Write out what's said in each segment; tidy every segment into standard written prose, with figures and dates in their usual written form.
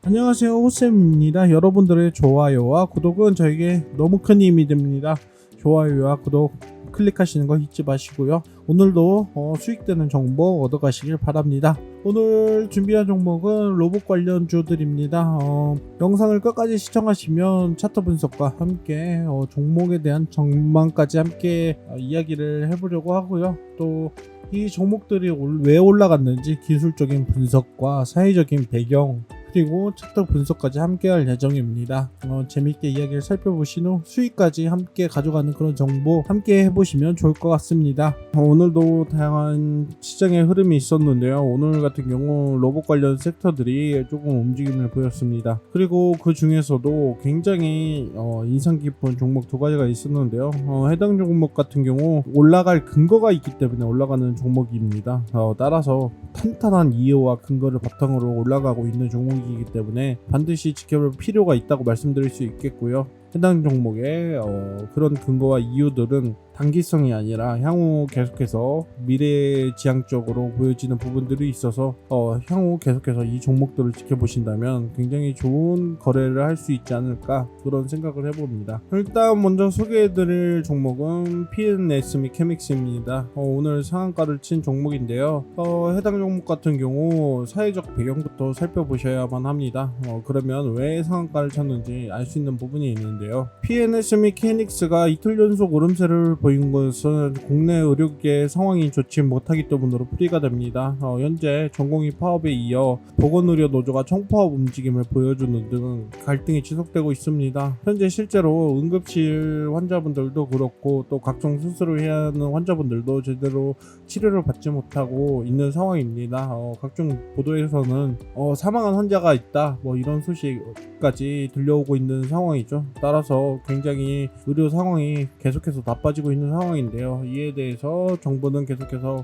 안녕하세요, 호쌤입니다. 여러분들의 좋아요와 구독은 저에게 너무 큰 힘이 됩니다. 좋아요와 구독 클릭하시는 거 잊지 마시고요. 오늘도 수익되는 정보 얻어가시길 바랍니다. 오늘 준비한 종목은 로봇 관련주들입니다. 영상을 끝까지 시청하시면 차트 분석과 함께 종목에 대한 전망까지 함께 이야기를 해보려고 하고요. 또 이 종목들이 왜 올라갔는지 기술적인 분석과 사회적인 배경 그리고 차트 분석까지 함께 할 예정입니다. 재밌게 이야기를 살펴보신 후 수익까지 함께 가져가는 그런 정보 함께 해보시면 좋을 것 같습니다. 오늘도 다양한 시장의 흐름이 있었는데요. 오늘 같은 경우 로봇 관련 섹터들이 조금 움직임을 보였습니다. 그리고 그 중에서도 굉장히 인상 깊은 종목 두 가지가 있었는데요. 해당 종목 같은 경우 올라갈 근거가 있기 때문에 올라가는 종목입니다. 따라서 탄탄한 이유와 근거를 바탕으로 올라가고 있는 종목이기 때문에 반드시 지켜볼 필요가 있다고 말씀드릴 수 있겠고요. 해당 종목의 그런 근거와 이유들은 단기성이 아니라 향후 계속해서 미래지향적으로 보여지는 부분들이 있어서 향후 계속해서 이 종목들을 지켜보신다면 굉장히 좋은 거래를 할 수 있지 않을까 그런 생각을 해봅니다. 일단 먼저 소개해드릴 종목은 P&S 및 케믹스입니다. 오늘 상한가를 친 종목인데요. 해당 종목 같은 경우 사회적 배경부터 살펴보셔야만 합니다. 그러면 왜 상한가를 쳤는지 알 수 있는 부분이 있는데요. P&S 및 케닉스가 이틀 연속 오름세를 보인 것은 국내 의료계 상황이 좋지 못하기 때문으로 풀이가 됩니다. 현재 전공의 파업에 이어 보건의료 노조가 총파업 움직임을 보여주는 등 갈등이 지속되고 있습니다. 현재 실제로 응급실 환자분들도 그렇고 또 각종 수술을 해야 하는 환자분들도 제대로 치료를 받지 못하고 있는 상황입니다. 각종 보도에서는 사망한 환자가 있다 이런 소식까지 들려오고 있는 상황이죠. 따라서 굉장히 의료 상황이 계속해서 나빠지고 있는 상황인데요. 이에 대해서 정부는 계속해서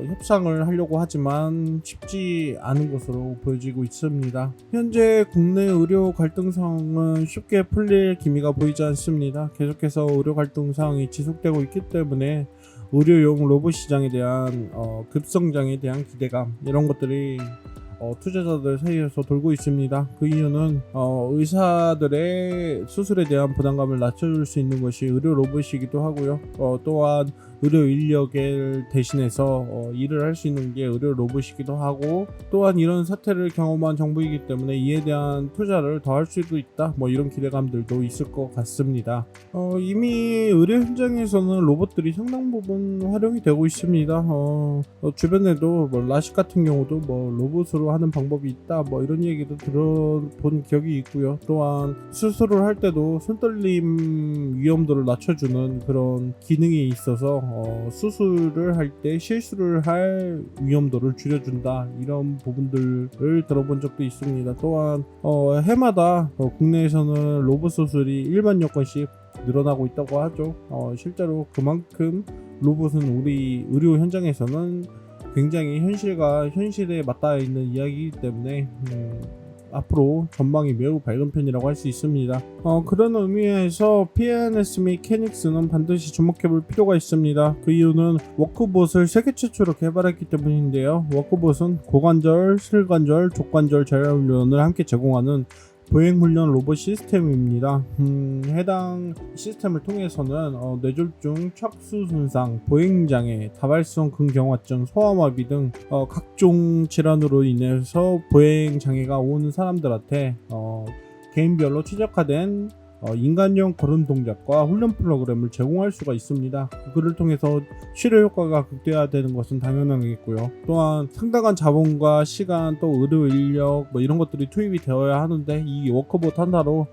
협상을 하려고 하지만 쉽지 않은 것으로 보여지고 있습니다. 현재 국내 의료 갈등 상황은 쉽게 풀릴 기미가 보이지 않습니다. 계속해서 의료 갈등 상황이 지속되고 있기 때문에 의료용 로봇 시장에 대한 급성장에 대한 기대감 이런 것들이 투자자들 사이에서 돌고 있습니다. 그 이유는 의사들의 수술에 대한 부담감을 낮춰줄 수 있는 것이 의료 로봇이기도 하고요. 또한 의료 인력을 대신해서 일을 할 수 있는 게 의료 로봇이기도 하고 또한 이런 사태를 경험한 정부이기 때문에 이에 대한 투자를 더 할 수도 있다 이런 기대감들도 있을 것 같습니다. 이미 의료 현장에서는 로봇들이 상당 부분 활용이 되고 있습니다. 주변에도 라식 같은 경우도 로봇으로 하는 방법이 있다 이런 얘기도 들어본 기억이 있고요. 또한 수술을 할 때도 손떨림 위험도를 낮춰주는 그런 기능이 있어서 수술을 할 때 실수를 할 위험도를 줄여준다 이런 부분들을 들어본 적도 있습니다. 또한 해마다 국내에서는 로봇 수술이 일반 여건씩 늘어나고 있다고 하죠. 실제로 그만큼 로봇은 우리 의료 현장에서는 굉장히 현실에 맞닿아 있는 이야기이기 때문에 앞으로 전망이 매우 밝은 편이라고 할 수 있습니다. 그런 의미에서 P&S 및 케닉스는 반드시 주목해볼 필요가 있습니다. 그 이유는 워크봇을 세계 최초로 개발했기 때문인데요. 워크봇은 고관절, 슬관절, 족관절 재활 훈련을 함께 제공하는 보행훈련 로봇 시스템입니다. 해당 시스템을 통해서는 뇌졸중, 척수 손상, 보행장애, 다발성 근경화증, 소아마비 등 각종 질환으로 인해서 보행장애가 오는 사람들한테 개인별로 최적화된 인간형 걸음 동작과 훈련 프로그램을 제공할 수가 있습니다. 그를 통해서 치료 효과가 극대화되는 것은 당연하겠고요. 또한 상당한 자본과 시간 또 의료 인력 이런 것들이 투입이 되어야 하는데 이 워커봇 하나로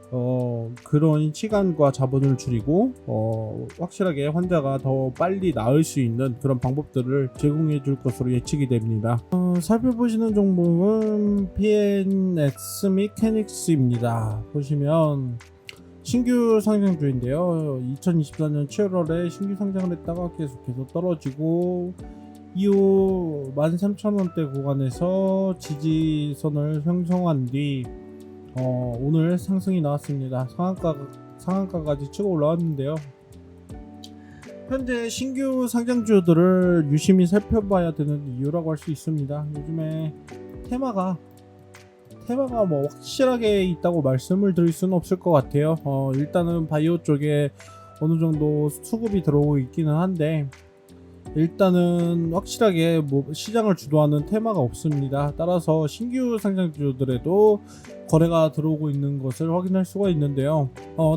그런 시간과 자본을 줄이고 확실하게 환자가 더 빨리 나을 수 있는 그런 방법들을 제공해 줄 것으로 예측이 됩니다. 살펴보시는 종목은 P&S 및 케닉스입니다. 보시면 신규 상장주인데요. 2024년 7월에 신규 상장을 했다가 계속해서 떨어지고 이후 13,000원대 구간에서 지지선을 형성한 뒤 오늘 상승이 나왔습니다. 상한가까지 치고 올라왔는데요. 현재 신규 상장주들을 유심히 살펴봐야 되는 이유라고 할 수 있습니다. 요즘에 테마가 테마가 뭐 확실하게 있다고 말씀을 드릴 수는 없을 것 같아요. 일단은 바이오 쪽에 어느 정도 수급이 들어오고 있기는 한데 일단은 확실하게 뭐 시장을 주도하는 테마가 없습니다. 따라서 신규 상장주들에도 거래가 들어오고 있는 것을 확인할 수가 있는데요.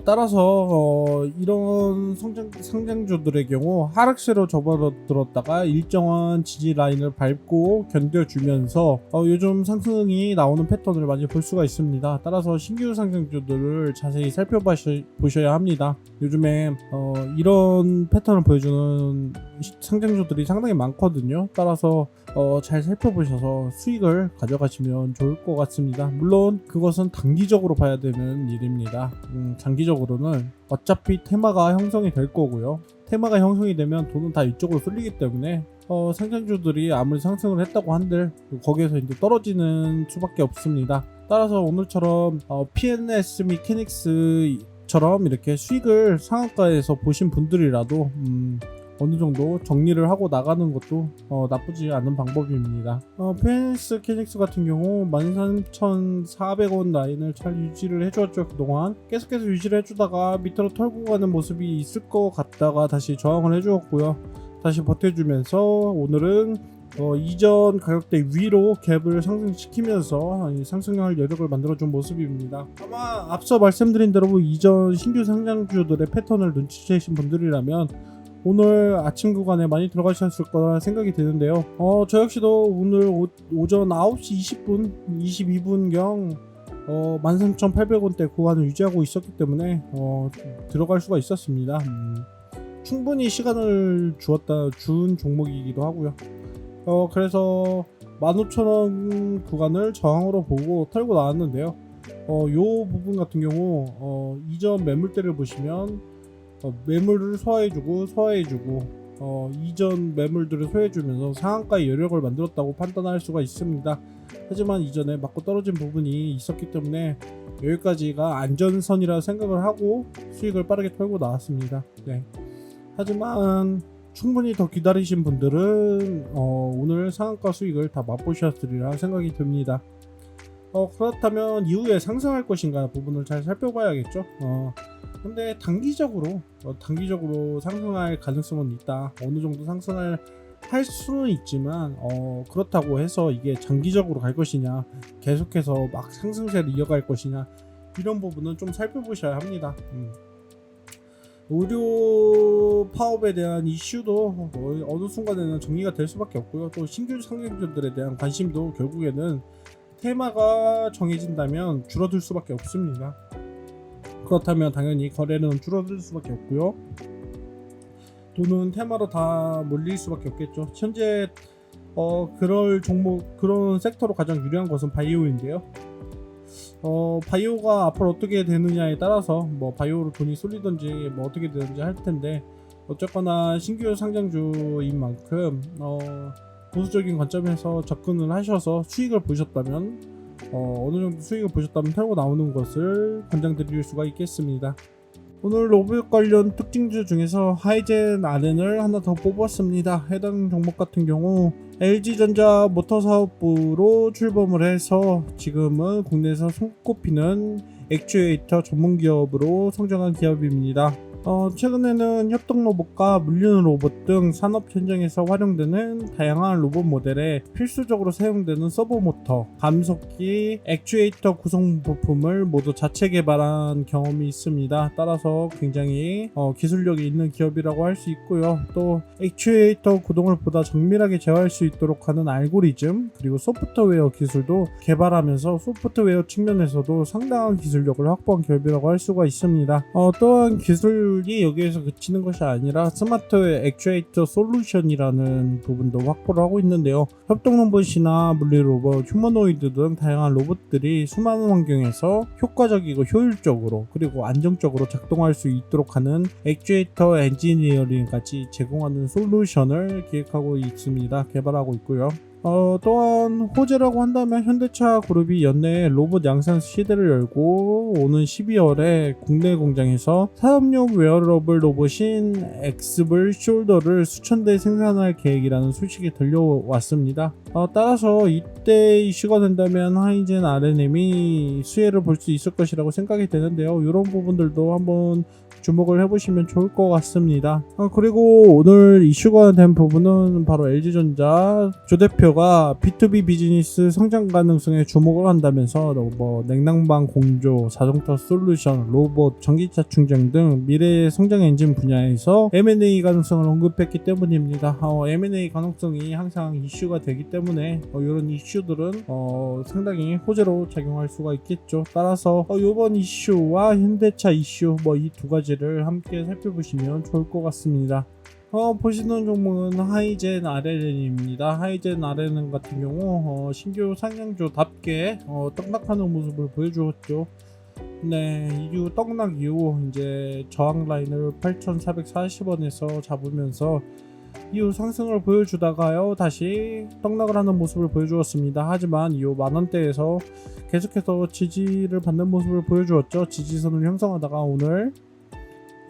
따라서 이런 상장주들의 경우 하락세로 접어들었다가 일정한 지지 라인을 밟고 견뎌주면서 요즘 상승이 나오는 패턴을 많이 볼 수가 있습니다. 따라서 신규 상장주들을 자세히 살펴보셔야 합니다. 요즘에 이런 패턴을 보여주는 상장주들이 상당히 많거든요. 따라서 잘 살펴보셔서 수익을 가져가시면 좋을 것 같습니다. 물론 그것은 단기적으로 봐야 되는 일입니다. 장기적으로는 어차피 테마가 형성이 될 거고요. 테마가 형성이 되면 돈은 다 이쪽으로 쏠리기 때문에 상장주들이 아무리 상승을 했다고 한들 거기에서 이제 떨어지는 수밖에 없습니다. 따라서 오늘처럼 PNS 미케닉스처럼 이렇게 수익을 상한가에서 보신 분들이라도 어느 정도 정리를 하고 나가는 것도 나쁘지 않은 방법입니다. PNS 캐닉스 같은 경우 13,400원 라인을 잘 유지를 해주었죠. 그동안 계속해서 유지를 해주다가 밑으로 털고 가는 모습이 있을 것 같다가 다시 저항을 해주었고요. 다시 버텨주면서 오늘은 이전 가격대 위로 갭을 상승시키면서 상승할 여력을 만들어준 모습입니다. 아마 앞서 말씀드린 대로 이전 신규 상장주들의 패턴을 눈치채신 분들이라면 오늘 아침 구간에 많이 들어가셨을 거라 생각이 드는데요. 저 역시도 오늘 오전 9시 20분, 22분경 13,800원대 구간을 유지하고 있었기 때문에 들어갈 수가 있었습니다. 충분히 시간을 준 종목이기도 하고요. 그래서 15,000원 구간을 저항으로 보고 털고 나왔는데요. 요 부분 같은 경우 이전 매물대를 보시면 매물을 소화해주고 이전 매물들을 소화해주면서 상한가의 여력을 만들었다고 판단할 수가 있습니다. 하지만 이전에 맞고 떨어진 부분이 있었기 때문에 여기까지가 안전선이라 생각을 하고 수익을 빠르게 털고 나왔습니다. 네. 하지만 충분히 더 기다리신 분들은 오늘 상한가 수익을 다 맛보셨으리라 생각이 듭니다. 그렇다면 이후에 상승할 것인가 부분을 잘 살펴봐야겠죠. 근데 단기적으로 상승할 가능성은 있다. 어느 정도 상승할 할 수는 있지만 그렇다고 해서 이게 장기적으로 갈 것이냐, 계속해서 막 상승세를 이어갈 것이냐, 이런 부분은 좀 살펴보셔야 합니다. 의료 파업에 대한 이슈도 어느 순간에는 정리가 될 수밖에 없고요. 또 신규 상장주들에 대한 관심도 결국에는 테마가 정해진다면 줄어들 수밖에 없습니다. 그렇다면 당연히 거래는 줄어들 수밖에 없고요. 돈은 테마로 다 몰릴 수밖에 없겠죠. 현재 그런 섹터로 가장 유리한 것은 바이오인데요. 바이오가 앞으로 어떻게 되느냐에 따라서 뭐 바이오로 돈이 쏠리든지 뭐 어떻게 되든지 할 텐데, 어쨌거나 신규 상장주인 만큼 보수적인 관점에서 접근을 하셔서 수익을 보셨다면 어느 정도 수익을 보셨다면 털고 나오는 것을 권장드릴 수가 있겠습니다. 오늘 로봇 관련 특징주 중에서 하이젠 RN을 하나 더 뽑았습니다. 해당 종목 같은 경우 LG전자 모터사업부로 출범을 해서 지금은 국내에서 손꼽히는 액추에이터 전문기업으로 성장한 기업입니다. 최근에는 협동 로봇과 물리는 로봇 등 산업 현장에서 활용되는 다양한 로봇 모델에 필수적으로 사용되는 서버 모터, 감속기, 액추에이터 구성 부품을 모두 자체 개발한 경험이 있습니다. 따라서 굉장히 기술력이 있는 기업이라고 할 수 있고요. 또 액추에이터 구동을 보다 정밀하게 제어할 수 있도록 하는 알고리즘, 그리고 소프트웨어 기술도 개발하면서 소프트웨어 측면에서도 상당한 기술력을 확보한 기업이라고 할 수가 있습니다. 또한 기술이 여기에서 그치는 것이 아니라 스마트 액추에이터 솔루션이라는 부분도 확보를 하고 있는데요. 협동 로봇이나 물리 로봇, 휴머노이드 등 다양한 로봇들이 수많은 환경에서 효과적이고 효율적으로 그리고 안정적으로 작동할 수 있도록 하는 액추에이터 엔지니어링까지 제공하는 솔루션을 기획하고 있습니다. 개발하고 있고요. 또한 호재라고 한다면 현대차 그룹이 연내에 로봇 양산 시대를 열고 오는 12월에 국내 공장에서 산업용 웨어러블 로봇인 엑스블 숄더를 수천 대 생산할 계획이라는 소식이 들려왔습니다. 따라서 이때 이슈가 된다면 하이젠 RNM이 수혜를 볼 수 있을 것이라고 생각이 되는데요. 이런 부분들도 한번 주목을 해보시면 좋을 것 같습니다. 그리고 오늘 이슈가 된 부분은 바로 LG전자 조 대표가 B2B 비즈니스 성장 가능성에 주목을 한다면서 뭐 냉난방 공조, 자동차 솔루션, 로봇, 전기차 충전 등 미래의 성장 엔진 분야에서 M&A 가능성을 언급했기 때문입니다. M&A 가능성이 항상 이슈가 되기 때문에 이런 이슈들은 상당히 호재로 작용할 수가 있겠죠. 따라서 이번 이슈와 현대차 이슈 이 두 가지를 함께 살펴보시면 좋을 것 같습니다. 보시는 종목은 하이젠 RNN입니다. 하이젠 RNN 같은 경우 신규 상향주답게 떡락하는 모습을 보여주었죠. 네, 이후 떡락 이후 이제 저항 라인을 8,440원에서 잡으면서 이후 상승을 보여주다가요 다시 떡락을 하는 모습을 보여주었습니다. 하지만 이후 만원대에서 계속해서 지지를 받는 모습을 보여주었죠. 지지선을 형성하다가 오늘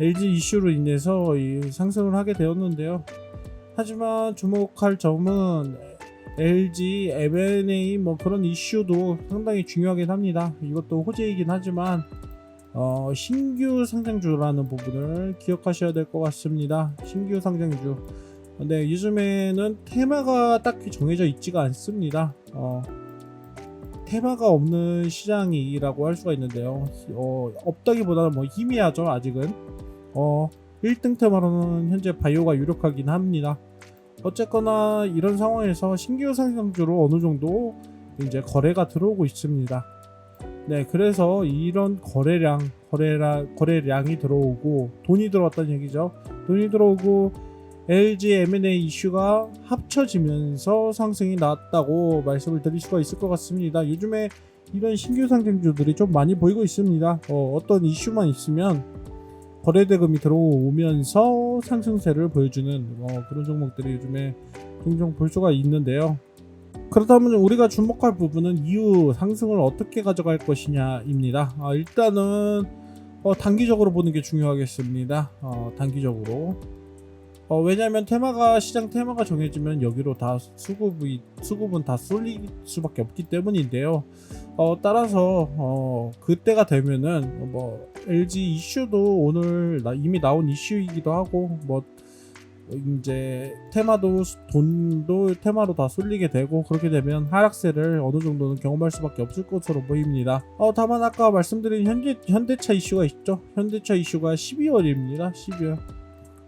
LG 이슈로 인해서 상승을 하게 되었는데요. 하지만 주목할 점은 LG, M&A 그런 이슈도 상당히 중요하긴 합니다. 이것도 호재이긴 하지만 신규 상장주라는 부분을 기억하셔야 될 것 같습니다. 신규 상장주. 근데 요즘에는 테마가 딱히 정해져 있지가 않습니다. 테마가 없는 시장이라고 할 수가 있는데요. 없다기보다는 희미하죠. 아직은 1등 테마로는 현재 바이오가 유력하긴 합니다. 어쨌거나 이런 상황에서 신규 상장주로 어느 정도 이제 거래가 들어오고 있습니다. 네, 그래서 이런 거래량이 들어오고 돈이 들어왔다는 얘기죠. 돈이 들어오고 LG M&A 이슈가 합쳐지면서 상승이 나왔다고 말씀을 드릴 수가 있을 것 같습니다. 요즘에 이런 신규 상장주들이 좀 많이 보이고 있습니다. 어떤 이슈만 있으면 거래대금이 들어오면서 상승세를 보여주는 그런 종목들이 요즘에 종종 볼 수가 있는데요. 그렇다면 우리가 주목할 부분은 이후 상승을 어떻게 가져갈 것이냐입니다. 일단은 단기적으로 보는 게 중요하겠습니다. 단기적으로. 왜냐하면 시장 테마가 정해지면 여기로 다 수급은 다 쏠릴 수밖에 없기 때문인데요. 따라서 그때가 되면은 LG 이슈도 오늘 이미 나온 이슈이기도 하고 이제 돈도 테마로 다 쏠리게 되고 그렇게 되면 하락세를 어느 정도는 경험할 수밖에 없을 것으로 보입니다. 다만 아까 말씀드린 현대차 이슈가 있죠. 현대차 이슈가 12월입니다. 12월.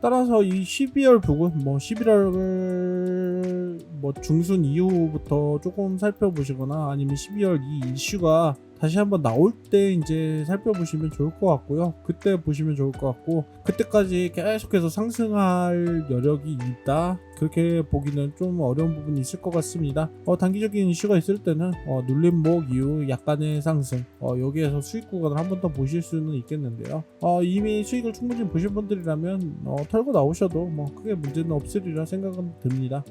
따라서 이 12월 부근 11월 중순 이후부터 조금 살펴보시거나 아니면 12월 이 이슈가 다시 한번 나올 때 이제 살펴보시면 좋을 것 같고요. 그때 보시면 좋을 것 같고 그때까지 계속해서 상승할 여력이 있다. 그렇게 보기는 좀 어려운 부분이 있을 것 같습니다. 단기적인 이슈가 있을 때는 눌림목 이후 약간의 상승 여기에서 수익 구간을 한 번 더 보실 수는 있겠는데요. 이미 수익을 충분히 보신 분들이라면 털고 나오셔도 크게 문제는 없으리라 생각은 듭니다.